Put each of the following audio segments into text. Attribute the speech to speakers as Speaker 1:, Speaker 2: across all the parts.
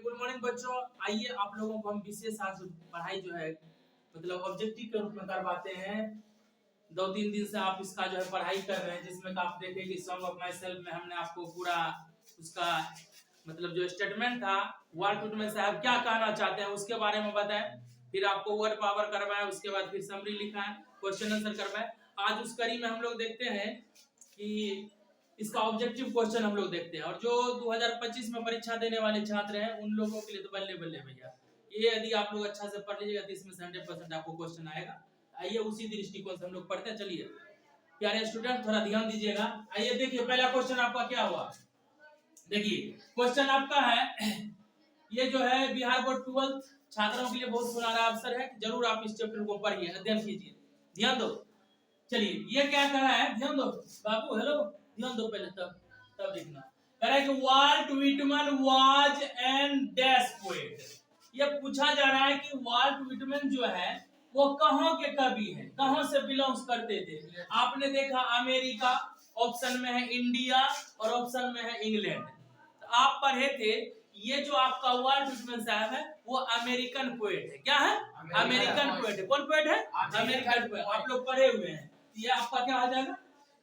Speaker 1: Good morning बच्चों। आइए आप लोगों को हम विशेष आज पढ़ाई जो है मतलब ऑब्जेक्टिव के रूप में करवाते हैं। 2-3 दिन से आप इसका जो है पढ़ाई कर रहे हैं, जिसमें आप देखें कि सॉन्ग ऑफ माई सेल्फ में हमने आपको पूरा उसका मतलब जो स्टेटमेंट था वर्ड टूट में साहब क्या कहना चाहते हैं उसके बारे में बताएं, फिर आपको वर्ड पावर करवाएं, उसके बाद फिर समरी लिखा है, क्वेश्चन आंसर करवाएं। आज उस कड़ी में हम लोग देखते हैं कि इसका ऑब्जेक्टिव क्वेश्चन हम लोग देखते हैं, और जो 2025 में परीक्षा देने वाले छात्र हैं उन लोगों के लिए तो बल्ले बल्ले भैया, ये यदि आप लोग अच्छा से पढ़ लीजिएगा तो इसमें 100% आपको क्वेश्चन आएगा। आइए उसी दृष्टिकोण से हम लोग पढ़ते हैं। चलिए प्यारे स्टूडेंट थोड़ा ध्यान दीजिएगा। आइए देखिए पहला क्वेश्चन आपका क्या हुआ। देखिए क्वेश्चन आपका है, ये जो है बिहार बोर्ड 12th छात्रों के लिए बहुत सुनहरा अवसर है, जरूर आप इस चैप्टर को पढ़िए, अध्ययन कीजिए, ध्यान दो। चलिए ये क्या कह रहा है, ध्यान दो बाबू, हेलो ध्यान दो पहले, तब देखना। कह रहा है कि Walt Whitman was an dash poet. ये पूछा जा रहा है कि वाल्ट व्हिटमैन जो है वो कहां के कवि हैं, कहां से बिलोंग्स करते थे। आपने देखा अमेरिका, ऑप्शन में है इंडिया और ऑप्शन में है इंग्लैंड। तो आप पढ़े थे ये जो आपका वाल्ट व्हिटमैन साहब है वो अमेरिकन पोएट है। क्या है? अमेरिकन पोएट है। कौन पोएट है? American poet. आप लोग पढ़े हुए हैं, ये आपका क्या हो जाएगा?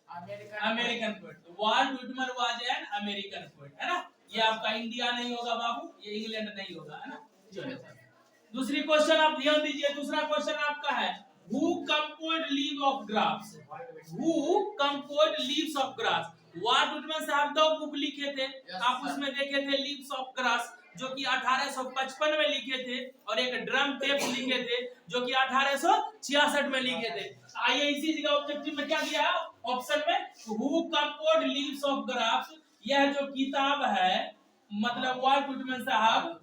Speaker 1: American poet. Walt Whitman was an American poet, है ना। ये आपका इंडिया नहीं होगा बाबू, ये इंग्लैंड नहीं होगा, है ना। चलो दूसरी क्वेश्चन आप ध्यान दीजिए। दूसरा क्वेश्चन आपका है who composed leave of grass. Who composed leaves of grass. Walt Whitman साहब 2 बुक लिखे थे, आप उसमें देखे थे लीव्स ऑफ ग्रास जो कि 1855 में लिखे थे, और एक ड्रम टेप लिखे थे जो कि 1866 में लिखे थे। आइए इसी जगह ऑब्जेक्टिव में क्या दिया है ऑप्शन में, who composed leaves of grass. यह जो किताब है मतलब वाल्ट व्हिटमैन साहब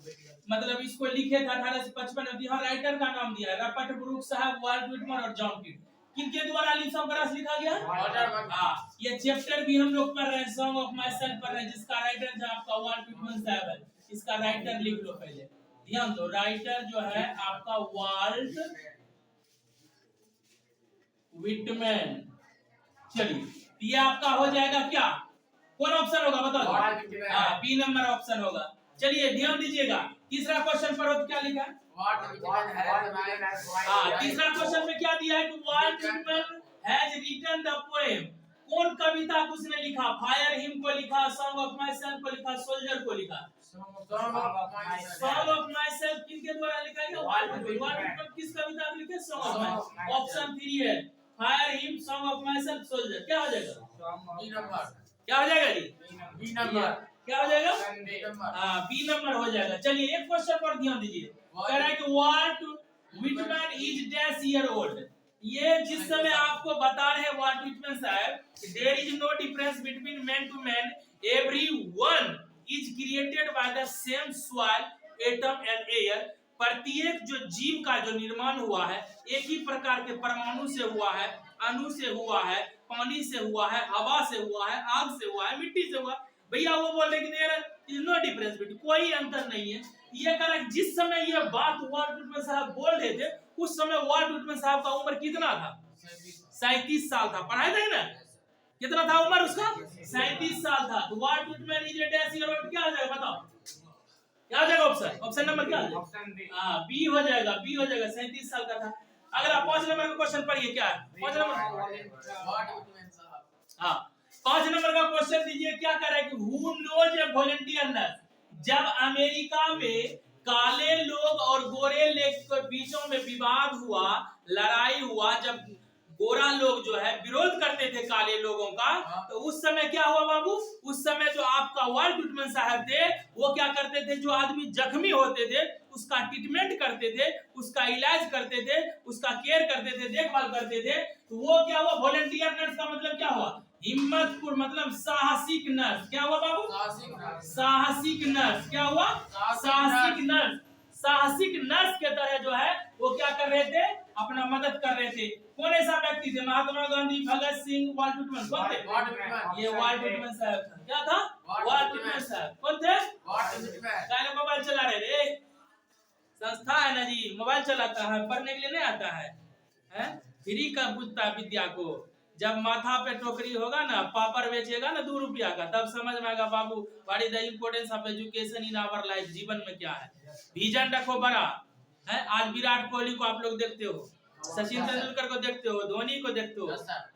Speaker 1: मतलब इसको लिखे थे 1855 में। यहाँ राइटर का नाम दिया है रॉबर्ट ब्रूक साहब, वाल्ट व्हिटमैन और जॉन किट। किनके द्वारा लीव्स ऑफ ग्रास लिखा गया है? हाँ, ये चैप्टर भी हम लोग पढ़ रहे हैं, सॉन्ग ऑफ माय सेल्फ पढ़ रहे हैं, जिसका राइटर जो आपका वाल्ट व्हिटमैन साहब है। इसका राइटर लिख लो पहले, ध्यान दो। राइटर जो है आपका वाल्ट व्हिटमैन। चलिए ये आपका हो जाएगा क्या, कौन ऑप्शन होगा बताओ? हाँ, बी नंबर ऑप्शन होगा। चलिए ध्यान दीजिएगा। तीसरा क्वेश्चन पर क्या लिखा है? तीसरा क्वेश्चन में क्या दिया है कि Walt Whitman has written the poem. कौन कविता उसने लिखा? फायर हिम को लिखा, सॉन्ग ऑफ माय सेल्फ को लिखा, सोल्जर को लिखा। सॉन्ग ऑफ माय सेल्फ किसके द्वारा लिखा गया? Walt Whitman. किस कविता को लिखे? Song of my. ऑप्शन 3 है fire hymn, song of myself, soldier. क्या हो जाएगा? B number. क्या हो जाएगा जी? B number. क्या हो जाएगा? हाँ, बी नंबर हो जाएगा। चलिए एक क्वेश्चन पर ध्यान दीजिए। कह रहा है कि Walt Whitman is dash year old. ये जिस समय आपको बता रहे हैं वाल्ट व्हिटमैन साहब, there is no difference between man to man, everyone is created by the same soil atom and air. प्रत्येक जो जीव का जो निर्माण हुआ है एक ही प्रकार के परमाणु से हुआ है, अणु से हुआ है, पानी से हुआ है, हवा से हुआ है, आग से हुआ है, मिट्टी से हुआ। भैया वो बोल रहे कि there is no difference between, कोई अंतर नहीं है। ये कह रहा जिस समय ये बात वाल्ट व्हिटमैन साहब बोल रहे थे उस समय वाल्ट व्हिटमैन साहब का उम्र कितना था? 37 साल था। पढ़ाए थे ना कितना था उम्र उसका? 37 साल था। तो Walt Whitman is dash year old. क्या हो जाएगा बताओ? क्या हो जाएगा ऑप्शन? ऑप्शन नंबर क्या हो जाएगा? हाँ, बी हो जाएगा, बी हो जाएगा। 37 साल का था। अगर आप 5 नंबर का क्वेश्चन पढ़िए, क्या है 5 नंबर? हाँ, 5 नंबर का क्वेश्चन दीजिए। क्या कर रहा है कि हु नोज ए वॉलंटियरनेस। जब अमेरिका में काले लोग और गोरे लोग के बीचों में विवाद हुआ, लड़ाई हुआ, जब गोरा लोग जो है विरोध करते थे काले लोगों का, तो उस समय क्या हुआ बाबू? उस समय जो आपका वाल्ट व्हिटमैन साहब थे वो क्या करते थे, जो आदमी जख्मी होते थे उसका ट्रीटमेंट करते थे, उसका इलाज करते थे, उसका केयर करते थे, देखभाल करते थे। तो वो क्या हुआ? वॉलंटियर नर्स का मतलब क्या हुआ? हिम्मतपुर, मतलब साहसिक नर्स। क्या हुआ बाबू? साहसिक नर्स। क्या हुआ? साहसिक नर्स। साहसिक नर्स के तरह जो है वो क्या कर रहे थे? अपना मदद कर रहे थे। कौन ऐसा व्यक्ति थे? Mahatma Gandhi, Bhagat Singh, volt Whitman. कौन थे? ये वाल्ट व्हिटमैन साहब था। क्या था? वाल्ट व्हिटमैन साहब। कौन थे? पहले मोबाइल चला रहे रे, संस्था है ना जी, मोबाइल चलाता है, पढ़ने के लिए नहीं आता है, हैं? फ्री का पूछता विद्या को। जब माथा पे टोकरी होगा ना, पापड़ बेचेगा ना 2 रुपया का, तब समझ में आएगा बाबू what is the importance of education in our life. जीवन में क्या है, विजन रखो बड़ा है। आज विराट कोहली को आप लोग देखते हो, सचिन तेंदुलकर को देखते हो, धोनी को देखते हो,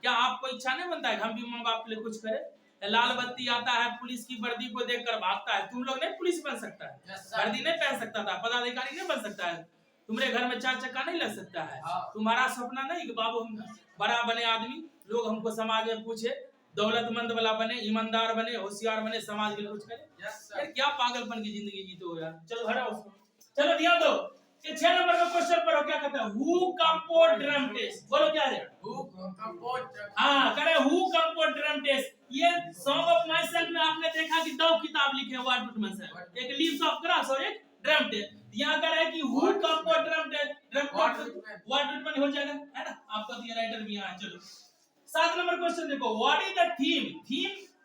Speaker 1: क्या आपको इच्छा नहीं बनता है हम भी माँ बाप के लिए कुछ करें? लाल बत्ती आता है, पुलिस की वर्दी को देखकर भागता है। तुम लोग नहीं पुलिस बन सकता है, वर्दी नहीं पहन सकता था, पदाधिकारी नहीं बन सकता है, तुम्हारे घर में 4 चक्का नहीं लग सकता है। तुम्हारा सपना नहीं कि बाबू हम बड़ा बने आदमी, लोग हमको समाज में पूछे, दौलतमंद वाला बने, ईमानदार बने, होशियार बने, समाज के लिए कुछ करे। यार क्या पागलपन की जिंदगी जीते हो यार। चलो हटाओ उसको, चलो ध्यान दो। ये 6 नंबर का क्वेश्चन पढ़ो, क्या कहता है? हु कंपोज ड्रम टेस्ट, बोलो क्या है? हाँ करे, हु कंपोज ड्रम टेस्ट। ये सॉन्ग ऑफ माय सेल्फ में आपने देखा कि 2 किताब लिखे हैं वाल्ट व्हिटमैन से, एक लीव्स ऑफ ग्रास और एक ड्रम टेस्ट। यहाँ कर है कि who compose drum test, Walt Whitman हो जाएगा, है ना? आपका तो राइटर भी यहाँ है। चलो 7 नंबर क्वेश्चन देखो, what is the theme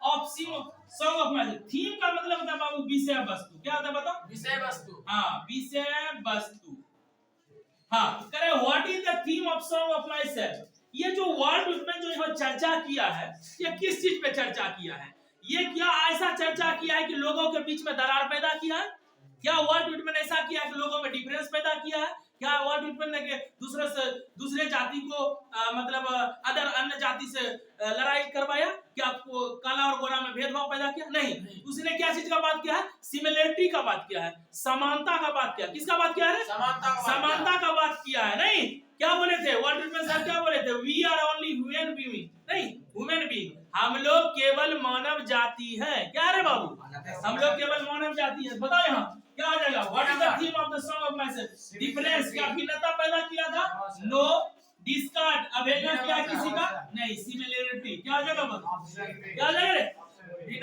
Speaker 1: of song of my self. Theme का मतलब होता है बाबू विषय वस्तु। क्या होता है बताओ? विषय वस्तु। हाँ विषय वस्तु। हाँ करे, what is the theme of song of my self. ये जो वाल्ट व्हिटमैन जो यहाँ चर्चा किया है, ये किस चीज पे चर्चा किया है? ये क्या ऐसा चर्चा किया है कि लोगों के बीच में दरार पैदा किया है? क्या वाल्ट व्हिटमैन ऐसा किया है कि लोगों में डिफरेंस पैदा किया है? क्या वाल्ट व्हिटमैन ने दूसरे जाति को मतलब अदर अन्य जाति से लड़ाई करवाया? क्या आपको काला और गोरा में भेदभाव पैदा किया? नहीं। उसने क्या चीज का बात किया है? सिमिलरिटी का बात किया है, समानता का बात किया। किसका बात किया है? समानता का बात किया है। नहीं, क्या बोले थे वाल्ट व्हिटमैन साहब? क्या बोले थे? We are only human being, नहीं ह्यूमन बीइंग, हम लोग केवल मानव जाति है। क्या रे बाबू, हम लोग केवल मानव जाति है। बताओ यहाँ क्या आ जाएगा? What is the theme of the song of my self? Difference, क्या भिन्नता पैदा किया था? नो। डिस्कार्ड, अवहेलना किया किसी का? नहीं। सिमिलरिटी, क्या आ जाएगा? क्या आ जाएगा रे?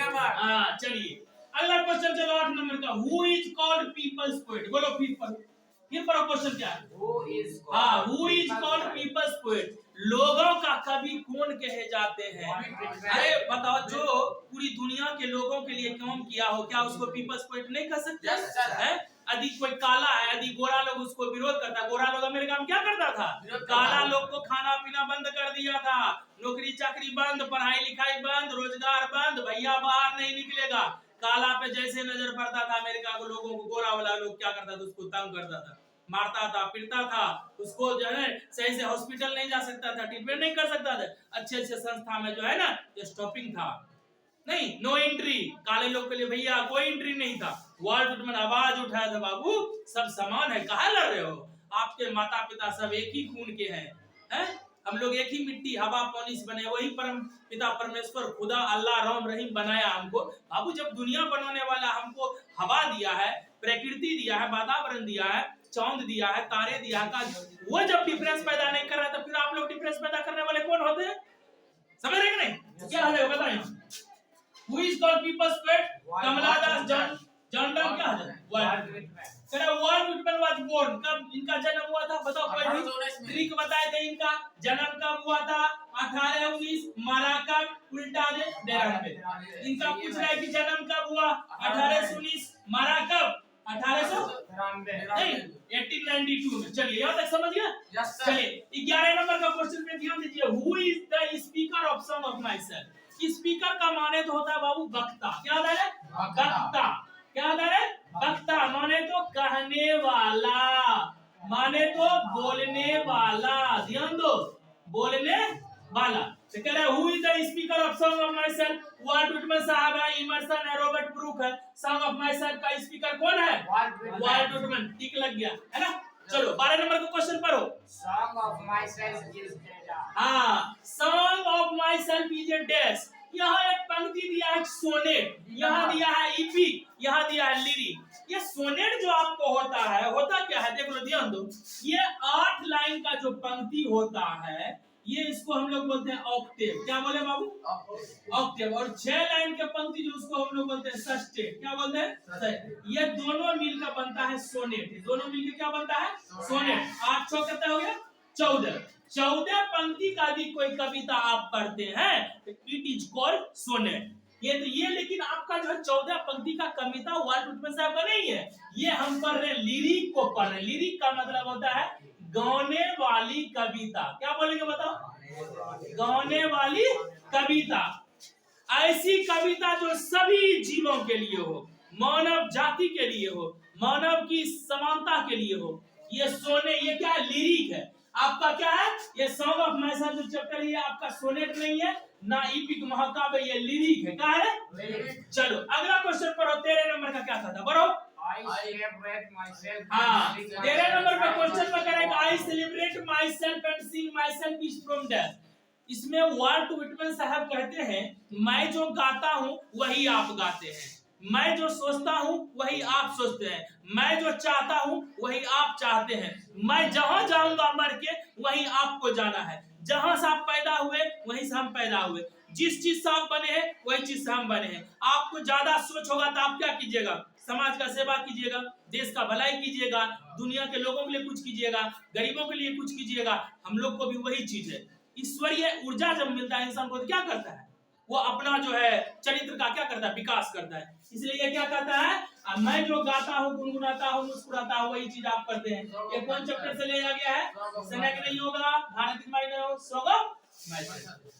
Speaker 1: हाँ चलिए अगला क्वेश्चन चलो 8 नंबर का, who is called people's poet. बोलो पीपल, ये पर क्वेश्चन क्या है? Who is called people's poet. लोगों का कवि कौन कहे जाते हैं? अरे बताओ, जो पूरी दुनिया के लोगों के लिए काम किया हो, क्या उसको पीपल्स पोएट नहीं कह सकते हैं? यदि कोई काला है, यदि गोरा लोग उसको विरोध करता, गोरा लोग अमेरिका में क्या करता था? काला लोग को खाना पीना बंद कर दिया था, नौकरी चाकरी बंद, पढ़ाई लिखाई बंद, रोजगार बंद, भैया बाहर नहीं निकलेगा। काला पे जैसे नजर पड़ता था अमेरिका को लोगों को, गोरा वाला लोग क्या करता था? उसको तंग करता था, मारता था, पीटता था, उसको जो है सही से हॉस्पिटल नहीं जा सकता था, ट्रीटमेंट नहीं कर सकता था, अच्छे संस्था में जो है ना स्टॉपिंग था, नहीं नो एंट्री। काले लोग के लिए भैया कोई एंट्री नहीं था। वाल्ट व्हिटमैन आवाज उठाया था, बाबू सब समान है, कहाँ लड़ रहे हो? आपके माता पिता सब एक ही खून के हैं? हम लोग एक ही मिट्टी हवा पानी से बने, वही परम पिता परमेश्वर खुदा अल्लाह राम रहीम बनाया हमको। बाबू जब दुनिया बनाने वाला हमको हवा दिया है, प्रकृति दिया है, वातावरण दिया है, चांद दिया है, तारे दिया है, वो जब डिफरेंस पैदा नहीं कर रहा है तो फिर आप लोग डिफरेंस पैदा करने वाले कौन होते हैं? समझ रहे कि नहीं? क्या है बताइए। Who is called people's poet? कमला दास जॉनडन क्या है? Walt Whitman was born. कब इनका जन्म हुआ था बताओ? कोई ट्रिक बताए थे इनका जन्म कब हुआ था? 1819। मारा कब? उल्टा दे 93। इनका पूछ रहा है कि जन्म कब हुआ? 1819। मारा कब? 1892 में। चलिए यहाँ तक समझ गया? चलिए 11 नंबर का क्वेश्चन पे ध्यान दीजिए, who is the speaker of song of my self. Speaker का माने तो होता है बाबू वक्ता। क्या होता है? वक्ता। क्या होता है? वक्ता माने तो कहने वाला, माने तो बोलने वाला। ध्यान दो, बोलने वाला। तो कह रहा है who is the speaker of song of myself? Walt Whitman साहब है, इमर्सन है, रॉबर्ट ब्रूक है। सॉन्ग ऑफ माय सेल्फ का स्पीकर कौन है? Walt Whitman. टिक लग गया है ना? चलो 12 नंबर का क्वेश्चन पढ़ो। Song of myself is हाँ, song of myself is a dash. यहाँ एक पंक्ति दिया है सोनेट, यहाँ दिया है इपिक, यहाँ दिया है लिरिक। ये सोनेट जो आपको होता है, होता क्या है देख लो, ध्यान दो। ये 8 लाइन का जो पंक्ति होता है, ये इसको हम लोग बोलते हैं ऑक्टेव। क्या बोले बाबू? ऑक्टेव। और 6 लाइन के पंक्ति जो उसको हम लोग बोलते हैं सस्टेट। क्या बोलते हैं? ये दोनों मिलकर बनता है सोनेट। दोनों मिलकर क्या बनता है? सोनेट। 8 6 कितना हो गया? 14। 14 पंक्ति का भी कोई कविता आप पढ़ते हैं, इट इज कॉल्ड सोनेट। ये लेकिन आपका जो 14 पंक्ति का कविता वाल्ट व्हिटमैन साहब का नहीं है, ये हम पढ़ रहे लिरिक को पढ़ रहे। लिरिक का मतलब होता है गाने वाली कविता। क्या बोलेंगे बताओ? गाने वाली कविता, ऐसी कविता जो सभी जीवों के लिए हो, मानव जाति के लिए हो, मानव की समानता के लिए हो। ये सोने, ये क्या है? लिरिक है आपका। क्या है ये? सॉन्ग ऑफ मैसेज जो चैप्टर, ये आपका सोनेट नहीं है ना ईपिक महाकाव्य, ये लिरिक है। क्या है? चलो अगला क्वेश्चन पढ़ो। 13 नंबर का क्या था? पढ़ो। हाँ, 13 नंबर का क्वेश्चन में करेगा I celebrate my self and Singh my self is from death. इसमें वाल्ट विटमैन साहब कहते हैं, मैं जो गाता हूं वही आप गाते हैं, मैं जो सोचता हूं वही आप सोचते हैं, मैं जो चाहता हूं वही आप चाहते हैं, मैं जहां जाऊंगा मर के वहीं आपको जाना है, जहां से आप पैदा हुए वहीं से हम पैदा हुए, जिस चीज से आप बने हैं वही चीज से हम बने हैं। आपको ज्यादा सोच होगा तो आप क्या कीजिएगा? समाज का सेवा कीजिएगा, देश का भलाई कीजिएगा, दुनिया के लोगों के लिए कुछ कीजिएगा, गरीबों के लिए कुछ कीजिएगा। हम लोग को भी वही चीज है। ईश्वरीय ऊर्जा जब मिलता है इंसान को तो क्या करता है? वो अपना जो है चरित्र का क्या करता है? विकास करता है। इसलिए ये क्या कहता है? मैं जो गाता हूँ, गुनगुनाता हूँ, मुस्कुराता हूँ, वही चीज आप करते हैं। ये कौन चैप्टर से लिया गया है? समय नहीं होगा, भारत की मायने हो, सोगम।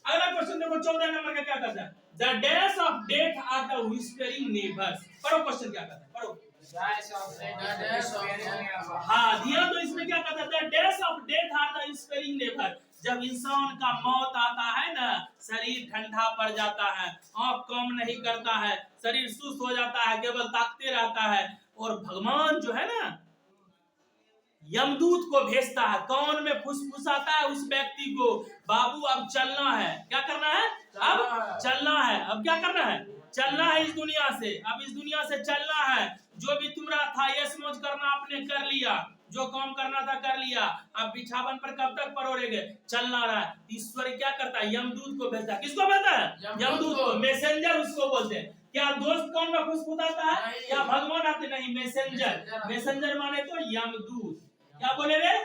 Speaker 1: अगला क्वेश्चन देखो, 14 नंबर का क्या कहता है? The days of death are the whispering neighbours. पढ़ो क्वेश्चन क्या कहता है, पढ़ो। हाँ, ध्यान दो, इसमें क्या कहता है? The days of death are the whispering neighbours. जब इंसान का मौत आता है ना, शरीर ठंडा पड़ जाता है, आंख काम नहीं करता है, शरीर सुस्त हो जाता है, केवल ताकते रहता है, और भगवान जो है ना यमदूत को भेजता है, कान में फुसफुसाता है उस व्यक्ति को, बाबू अब चलना है। क्या करना है? अब चलना है। अब क्या करना है? चलना है इस दुनिया से, अब इस दुनिया से चलना है। जो भी तुम्हारा था यश मौज करना आपने कर लिया, जो काम करना था कर लिया, अब बिछावन पर कब तक परोरेगे? चलना रहा है। ईश्वर क्या करता है? यमदूत को भेजता है। किसको भेजता है? यमदूत को। मैसेंजर उसको बोलते हैं। क्या दोस्त कौन में फुसफुसाता है? क्या भगवान आते? नहीं, मैसेंजर। मैसेंजर माने तो यमदूत। क्या बोले रे?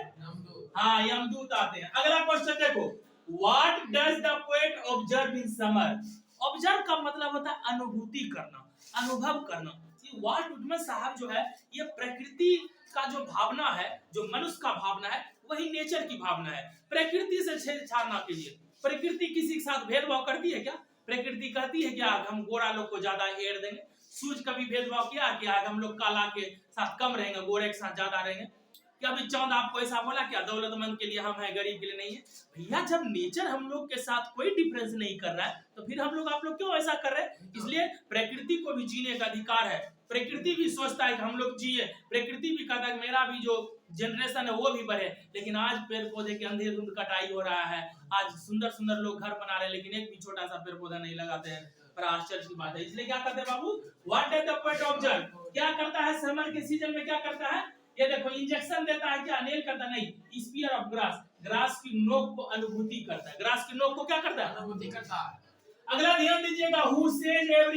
Speaker 1: हाँ, यमदूत आते हैं। अगला क्वेश्चन देखो, what does the poet observe in summer? Observe का मतलब होता है अनुभूति करना, अनुभव करना। वाल्ट विटमैन साहब जो है, ये प्रकृति का जो भावना है, जो मनुष्य का भावना है, वही नेचर की भावना है। प्रकृति से छेड़छाड़ ना कीजिए। प्रकृति किसी के साथ भेदभाव करती है क्या? प्रकृति कहती है क्या हम गोरा लोग को ज्यादा एड़ देंगे? सूरज कभी भेदभाव किया कि आज हम लोग काला के साथ कम रहेंगे, गोरे के साथ ज्यादा रहेंगे? क्या अभी चांद आपको ऐसा बोला क्या दौलतमंद के लिए हम है, गरीब के लिए नहीं है? भैया, जब नेचर हम लोग के साथ कोई डिफरेंस नहीं कर रहा है तो फिर हम लोग आप लोग क्यों ऐसा कर रहे हैं? इसलिए प्रकृति को भी जीने का अधिकार है। प्रकृति भी सोचता है कि हम लोग जिए, प्रकृति भी कहता है कि मेरा भी जो जनरेशन है वो भी बढ़े। लेकिन आज पेड़ पौधे के अंधेधुंध कटाई हो रहा है, आज सुंदर सुंदर लोग घर बना रहे हैं लेकिन एक भी छोटा सा पेड़ पौधा नहीं लगाते हैं। बड़ा आश्चर्य की बात है। इसलिए क्या करते हैं बाबू? What does the poet observe? क्या करता है समर के सीजन में? क्या करता है? ये देखो, इंजेक्शन देता है क्या? नेल करता नहीं, स्पीयर ऑफ ग्रास, ग्रास की नोक को अनुभूति करता है। ग्रास की नोक को क्या करता है? अनुभूति करता है। अगला ध्यान दीजिएगा, हु सेज एवरी